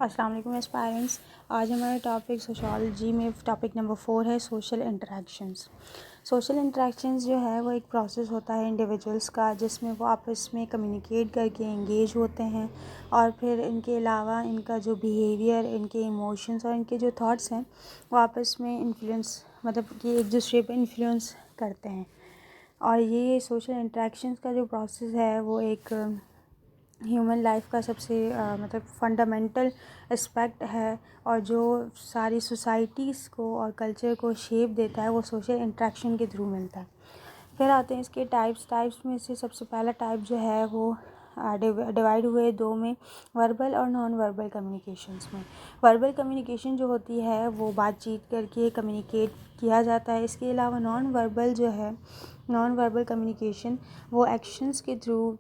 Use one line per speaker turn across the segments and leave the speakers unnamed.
अस्सलाम वालेकुम एस्पायरेंट्स। आज हमारा टॉपिक सोशोलॉजी में टॉपिक नंबर 4 है सोशल इंटरेक्शंस। सोशल इंटरेक्शंस जो है वो एक प्रोसेस होता है इंडिविजुअल्स का, जिसमें वो आपस में कम्युनिकेट करके एंगेज होते हैं और फिर इनके अलावा इनका जो बिहेवियर, इनके इमोशंस और इनके जो थॉट्स हैं वो आपस में इन्फ्लुएंस मतलब कि एक दूसरे पे इन्फ्लुएंस करते हैं। और ये सोशल इंटरेक्शंस का जो प्रोसेस है वो एक ह्यूमन लाइफ का सबसे मतलब फंडामेंटल एस्पेक्ट है, और जो सारी सोसाइटीज़ को और कल्चर को शेप देता है वो सोशल इंटरेक्शन के थ्रू मिलता है। फिर आते हैं इसके टाइप्स में से सबसे पहला टाइप जो है वो डिवाइड हुए दो में, वर्बल और नॉन वर्बल कम्युनिकेशंस में। वर्बल कम्युनिकेशन जो होती है वो बातचीत करके कम्युनिकेट किया जाता है। इसके अलावा नॉन वर्बल कम्युनिकेशन वो एक्शंस के थ्रू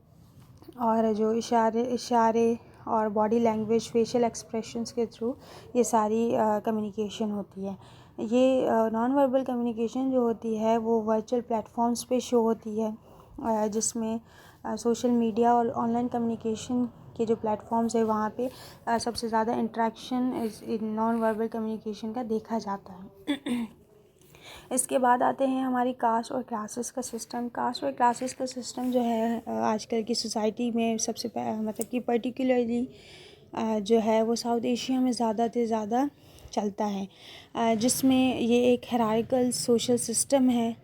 और जो इशारे और बॉडी लैंग्वेज, फेशियल एक्सप्रेशंस के थ्रू ये सारी कम्युनिकेशन होती है। ये नॉन वर्बल कम्युनिकेशन जो होती है वो वर्चुअल प्लेटफॉर्म्स पे शो होती है, जिसमें सोशल मीडिया और ऑनलाइन कम्युनिकेशन के जो प्लेटफॉर्म्स है वहाँ पे सबसे ज़्यादा इंटरेक्शन नॉन वर्बल कम्युनिकेशन का देखा जाता है। इसके बाद आते हैं हमारी कास्ट और क्लासेस का सिस्टम। कास्ट और क्लासेस का सिस्टम जो है आजकल की सोसाइटी में मतलब कि पर्टिकुलरली जो है वो साउथ एशिया में ज़्यादा से ज़्यादा चलता है, जिसमें ये एक हायरार्किकल सोशल सिस्टम है,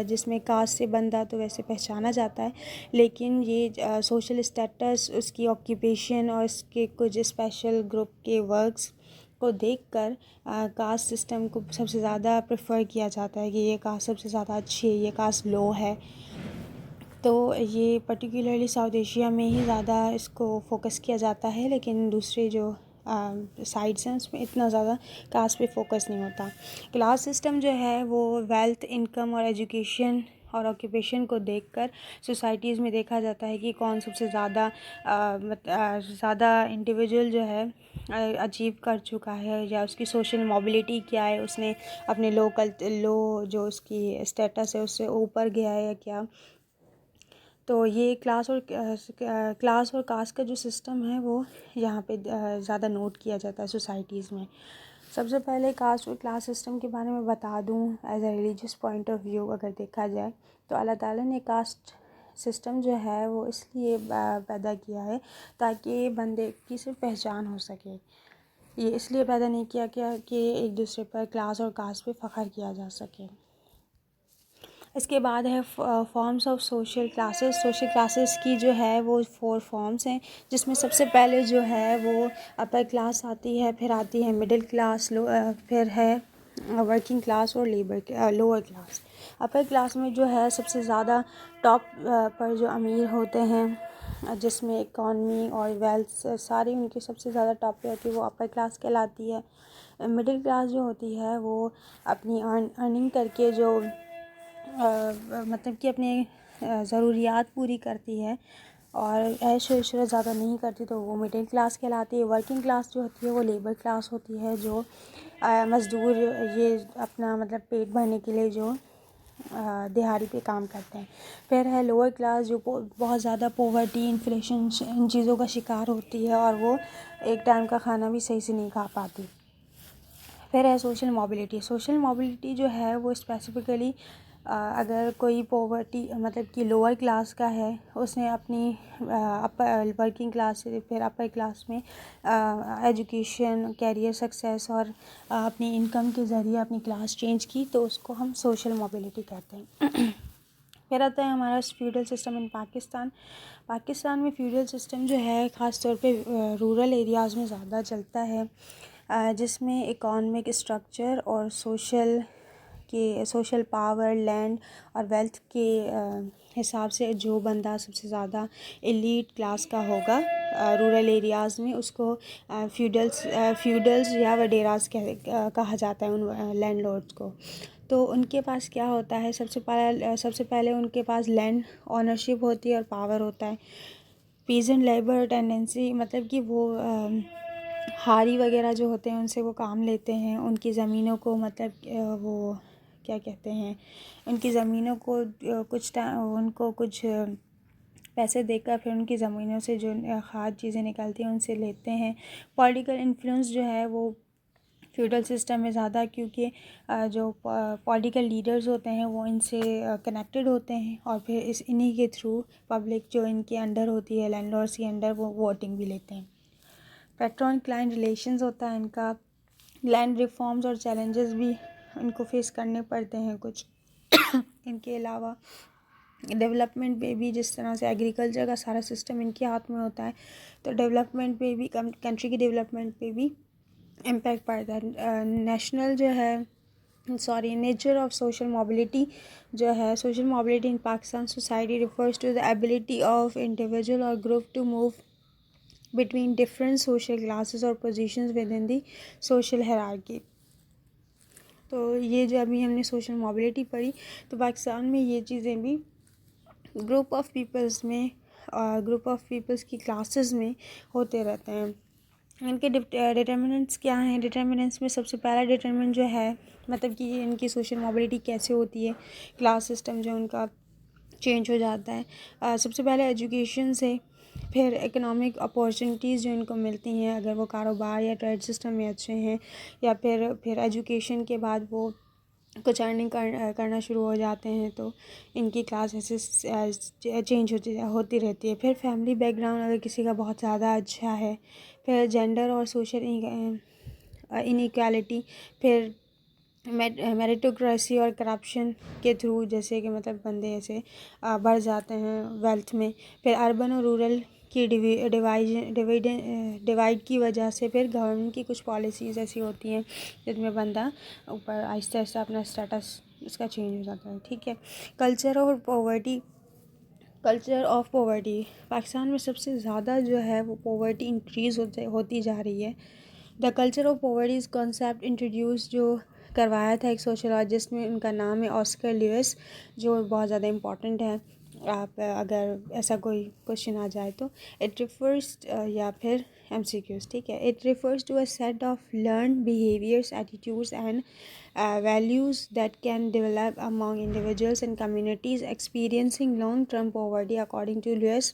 जिसमें कास्ट से बंदा तो वैसे पहचाना जाता है, लेकिन ये सोशल स्टेटस, उसकी ऑक्यूपेशन और इसके कुछ स्पेशल ग्रुप के वर्क्स को देखकर कास्ट सिस्टम को सबसे ज़्यादा प्रेफर किया जाता है कि ये कास्ट सबसे ज़्यादा अच्छी है, ये कास्ट लो है। तो ये पर्टिकुलरली साउथ एशिया में ही ज़्यादा इसको फोकस किया जाता है, लेकिन दूसरे जो साइड्स हैं उसमें इतना ज़्यादा कास्ट पे फोकस नहीं होता। क्लास सिस्टम जो है वो वेल्थ, इनकम और एजुकेशन और ऑक्यूपेशन को देखकर सोसाइटीज़ में देखा जाता है कि कौन सबसे ज़्यादा ज़्यादा इंडिविजुअल जो है अचीव कर चुका है, या उसकी सोशल मोबिलिटी क्या है, उसने अपने लो जो उसकी स्टेटस है उससे ऊपर गया है या क्या। तो ये क्लास और कास्ट का जो सिस्टम है वो यहाँ पे ज़्यादा नोट किया जाता है सोसाइटीज़ में। सबसे पहले कास्ट और क्लास सिस्टम के बारे में बता दूँ, as a religious point of view अगर देखा जाए तो अल्लाह ताला ने कास्ट सिस्टम जो है वो इसलिए पैदा किया है ताकि बंदे की सिर्फ पहचान हो सके। ये इसलिए पैदा नहीं किया गया कि एक दूसरे पर क्लास और कास्ट पे फ़ख्र किया जा सके। इसके बाद है forms of social classes. Social classes की जो है वो 4 फॉर्म्स हैं, जिसमें सबसे पहले जो है वो अपर क्लास आती है, फिर आती है मिडिल क्लास, फिर है वर्किंग क्लास और लोअर क्लास। अपर क्लास में जो है सबसे ज़्यादा टॉप पर जो अमीर होते हैं, जिसमें इकॉनमी और वेल्थ सारी उनकी सबसे ज़्यादा टॉप पे होती है, वो अपर क्लास कहलाती है। मिडिल क्लास जो होती है वो अपनी अर्निंग करके जो मतलब कि अपने ज़रूरियात पूरी करती है और ऐश व इशरत ज़्यादा नहीं करती, तो वो मिडिल क्लास कहलाती है। वर्किंग क्लास जो होती है वो लेबर क्लास होती है, जो मज़दूर ये अपना मतलब पेट भरने के लिए जो दिहाड़ी पे काम करते हैं। फिर है लोअर क्लास, जो बहुत ज़्यादा पोवर्टी, इन्फ्लेशन, इन चीज़ों का शिकार होती है और वो एक टाइम का खाना भी सही से नहीं खा पाती। फिर है सोशल मोबिलिटी। सोशल मोबिलिटी जो है वो स्पेसिफ़िकली अगर कोई पॉवर्टी मतलब कि लोअर क्लास का है, उसने अपनी अपर वर्किंग क्लास से फिर अपर क्लास में एजुकेशन, कैरियर सक्सेस और अपनी इनकम के ज़रिए अपनी क्लास चेंज की, तो उसको हम सोशल मोबिलिटी कहते हैं। फिर आता है हमारा feudal system in Pakistan. Pakistan में फ्यूडल सिस्टम जो है ख़ास तौर पे रूरल एरियाज़ में ज़्यादा चलता है, जिसमें इकोनॉमिक स्ट्रक्चर और सोशल पावर, लैंड और वेल्थ के हिसाब से जो बंदा सबसे ज़्यादा एलीट क्लास का होगा रूरल एरियाज़ में, उसको फ्यूडल्स या वडेरास कहा जाता है उन लैंडलॉर्ड्स को। तो उनके पास क्या होता है, सबसे पहले उनके पास लैंड ओनरशिप होती है और पावर होता है। पीजेंट लेबर टेंडेंसी मतलब कि वो हारी वगैरह जो होते हैं उनसे वो काम लेते हैं, उनकी ज़मीनों को मतलब वो क्या कहते हैं, उनकी ज़मीनों को कुछ पैसे देकर फिर उनकी ज़मीनों से जो खाद चीज़ें निकलती हैं उनसे लेते हैं। पॉलिटिकल इन्फ्लुएंस जो है वो फ्यूडल सिस्टम में ज़्यादा, क्योंकि जो पॉलिटिकल लीडर्स होते हैं वो इनसे कनेक्टेड होते हैं और फिर इन्हीं के थ्रू पब्लिक जो इनके अंडर होती है, लैंडलॉर्ड्स के अंडर, वो वोटिंग भी लेते हैं। पैट्रन क्लाइंट रिलेशंस होता है इनका। लैंड रिफॉर्म्स और चैलेंजेस भी इनको फेस करने पड़ते हैं कुछ। इनके अलावा डेवलपमेंट पे भी, जिस तरह से एग्रीकल्चर का सारा सिस्टम इनके हाथ में होता है, तो डेवलपमेंट पे भी, कंट्री की डेवलपमेंट पे भी इम्पैक्ट पड़ता है। नेशनल जो है नेचर ऑफ सोशल मोबिलिटी जो है, social mobility in Pakistan society refers to the ability of individual और group to move between different social classes और positions within the social hierarchy. तो ये जो अभी हमने सोशल मोबिलिटी पढ़ी, तो पाकिस्तान में ये चीज़ें भी ग्रुप ऑफ पीपल्स में, ग्रुप ऑफ पीपल्स की क्लासेस में होते रहते हैं। इनके डिटर्मिनेंट्स क्या हैं? डिटर्मिनेंट्स में सबसे पहला डिटर्मिनेंट जो है, मतलब कि इनकी सोशल मोबिलिटी कैसे होती है, क्लास सिस्टम जो उनका चेंज हो जाता है। सबसे पहले एजुकेशन से, फिर इकोनॉमिक अपॉर्चुनिटीज़ जो इनको मिलती हैं अगर वो कारोबार या ट्रेड सिस्टम में अच्छे हैं, या फिर एजुकेशन के बाद वो कुछ अर्निंग करना शुरू हो जाते हैं, तो इनकी क्लास ऐसे चेंज होती रहती है। फिर फैमिली बैकग्राउंड अगर किसी का बहुत ज़्यादा अच्छा है, फिर जेंडर और सोशल इनइक्वालिटी, फिर मेरिटोक्रेसी और करप्शन के थ्रू, जैसे कि मतलब बंदे ऐसे बढ़ जाते हैं वेल्थ में। फिर अर्बन और रूरल की डिवाइड की वजह से फिर गवर्नमेंट की कुछ पॉलिसीज़ ऐसी होती हैं जिसमें बंदा ऊपर आहिस्ता आहिस्ता अपना स्टेटस उसका चेंज हो जाता है। ठीक है। कल्चर ऑफ पॉवर्टी पाकिस्तान में सबसे ज़्यादा जो है वो पॉवर्टी इंक्रीज़ होती जा रही है। The culture of poverty is concept introduce जो करवाया था एक सोशोलॉजिस्ट में, उनका नाम है ऑस्कर ल्यूइस, जो बहुत ज़्यादा इम्पॉर्टेंट है। आप अगर ऐसा कोई क्वेश्चन आ जाए तो इट रिफर्स, या फिर MCQs, ठीक है। It refers to a set of learn behaviours, attitudes and values that can develop among individuals and communities experiencing long-term poverty. According to Lewis,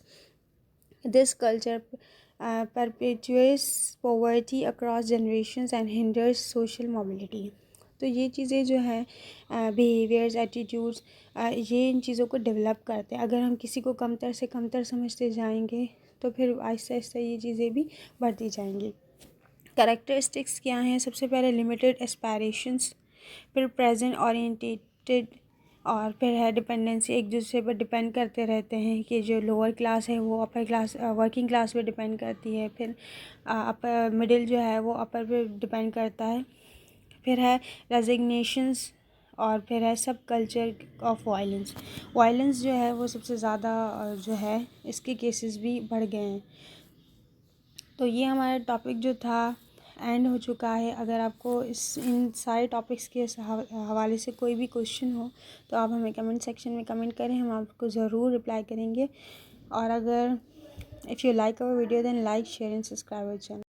this culture perpetuates poverty across generations and hinders social mobility. तो ये चीज़ें जो हैं, behaviours, attitudes, ये इन चीज़ों को develop करते हैं। अगर हम किसी को कमतर से कमतर समझते जाएंगे तो फिर आहिस्ता आहिस्ता ये चीज़ें भी बढ़ती जाएंगी। कैरेक्टरिस्टिक्स क्या हैं? सबसे पहले लिमिटेड एस्पायरेशंस, फिर प्रेजेंट ओरिएंटेड, और फिर है डिपेंडेंसी, एक दूसरे पर डिपेंड करते रहते हैं कि जो लोअर क्लास है वो अपर क्लास, वर्किंग क्लास पे डिपेंड करती है, फिर अपर मिडिल जो है वो अपर पे डिपेंड करता है। फिर है रेजिग्नेशंस, और फिर है सब कल्चर ऑफ वायलेंस जो है वो सबसे ज़्यादा जो है इसके केसेस भी बढ़ गए हैं। तो ये हमारा टॉपिक जो था एंड हो चुका है। अगर आपको इन सारे टॉपिक्स के हवाले से कोई भी क्वेश्चन हो तो आप हमें कमेंट सेक्शन में कमेंट करें, हम आपको ज़रूर रिप्लाई करेंगे। और अगर if you like our video then like, share and subscribe our channel.